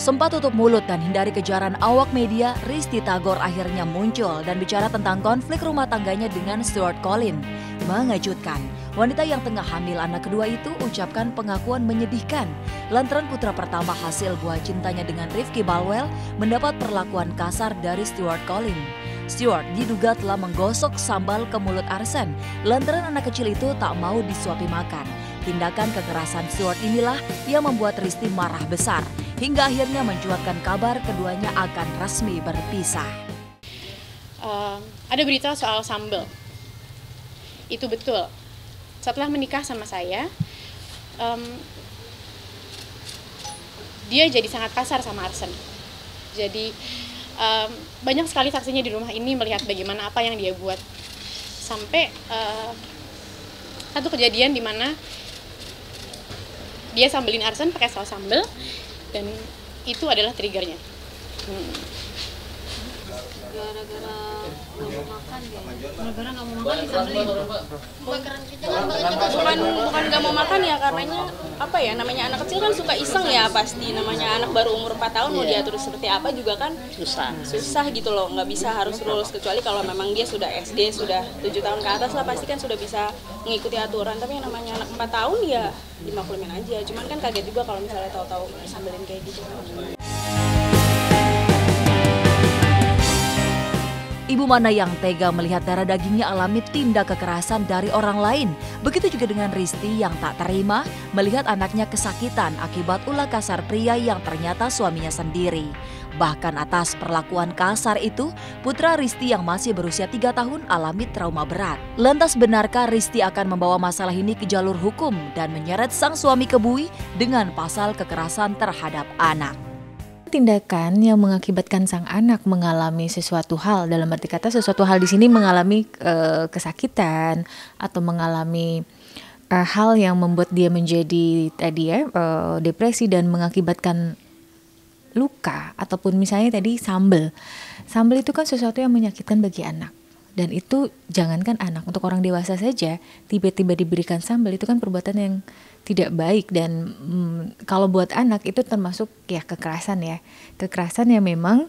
Sempat tutup mulut dan hindari kejaran awak media, Risty Tagor akhirnya muncul dan bicara tentang konflik rumah tangganya dengan Stuart Collin. Mengejutkan, wanita yang tengah hamil anak kedua itu ucapkan pengakuan menyedihkan lantaran putra pertama hasil buah cintanya dengan Rifki Balwell mendapat perlakuan kasar dari Stuart Collin. Stuart diduga telah menggosok sambal ke mulut Arsen lantaran anak kecil itu tak mau disuapi makan. Tindakan kekerasan Stuart inilah yang membuat Risty marah besar, hingga akhirnya mencuatkan kabar keduanya akan resmi berpisah. Ada berita soal sambal. Itu betul. Setelah menikah sama saya, dia jadi sangat kasar sama Arsen. Jadi banyak sekali saksinya di rumah ini melihat bagaimana apa yang dia buat. Sampai satu kejadian di mana dia sambelin Arsen pakai saus sambal, dan itu adalah triggernya. Gara-gara nggak mau makan disambelin. Bukan nggak mau makan ya, karenanya apa ya, namanya anak kecil kan suka iseng ya, pasti namanya anak baru umur 4 tahun mau diatur seperti apa juga kan susah gitu loh, nggak bisa harus lulus, kecuali kalau memang dia sudah SD, sudah 7 tahun ke atas lah pasti kan sudah bisa mengikuti aturan. Tapi yang namanya anak 4 tahun ya dimaklumin aja, cuman kan kaget juga kalau misalnya tahu-tahu disambelin kayak gitu. Ibu mana yang tega melihat darah dagingnya alami tindak kekerasan dari orang lain. Begitu juga dengan Risty yang tak terima melihat anaknya kesakitan akibat ulah kasar pria yang ternyata suaminya sendiri. Bahkan atas perlakuan kasar itu, putra Risty yang masih berusia 3 tahun alami trauma berat. Lantas benarkah Risty akan membawa masalah ini ke jalur hukum dan menyeret sang suami ke bui dengan pasal kekerasan terhadap anak? Tindakan yang mengakibatkan sang anak mengalami sesuatu hal, dalam arti kata sesuatu hal di sini mengalami kesakitan atau mengalami hal yang membuat dia menjadi depresi dan mengakibatkan luka, ataupun misalnya tadi sambal itu kan sesuatu yang menyakitkan bagi anak. Dan itu jangankan anak, untuk orang dewasa saja tiba-tiba diberikan sambal itu kan perbuatan yang tidak baik. Dan kalau buat anak itu termasuk ya kekerasan yang memang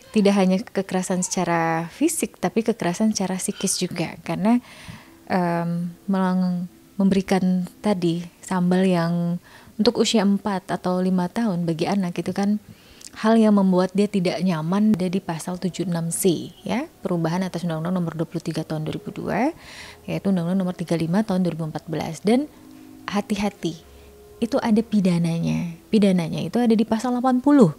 tidak hanya kekerasan secara fisik tapi kekerasan secara psikis juga, karena memberikan tadi sambal yang untuk usia 4 atau 5 tahun bagi anak itu kan hal yang membuat dia tidak nyaman. Ada di pasal 76C ya, perubahan atas Undang-Undang Nomor 23 Tahun 2002, yaitu Undang-Undang Nomor 35 Tahun 2014. Dan hati-hati, itu ada pidananya. Pidananya itu ada di pasal 80,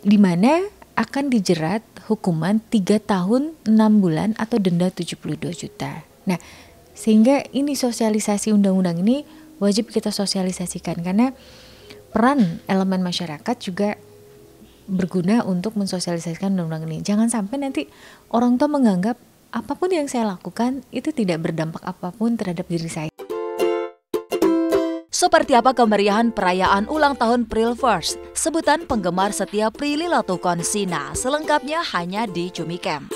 di mana akan dijerat hukuman 3 tahun 6 bulan atau denda 72 juta. Nah, sehingga ini sosialisasi undang-undang ini wajib kita sosialisasikan, karena peran elemen masyarakat juga berguna untuk mensosialisasikan undang-undang ini. Jangan sampai nanti orang tua menganggap apapun yang saya lakukan itu tidak berdampak apapun terhadap diri saya. Seperti apa kemeriahan perayaan ulang tahun Pril First? Sebutan penggemar setia Prilly Latuconsina. Selengkapnya hanya di Cumi Camp.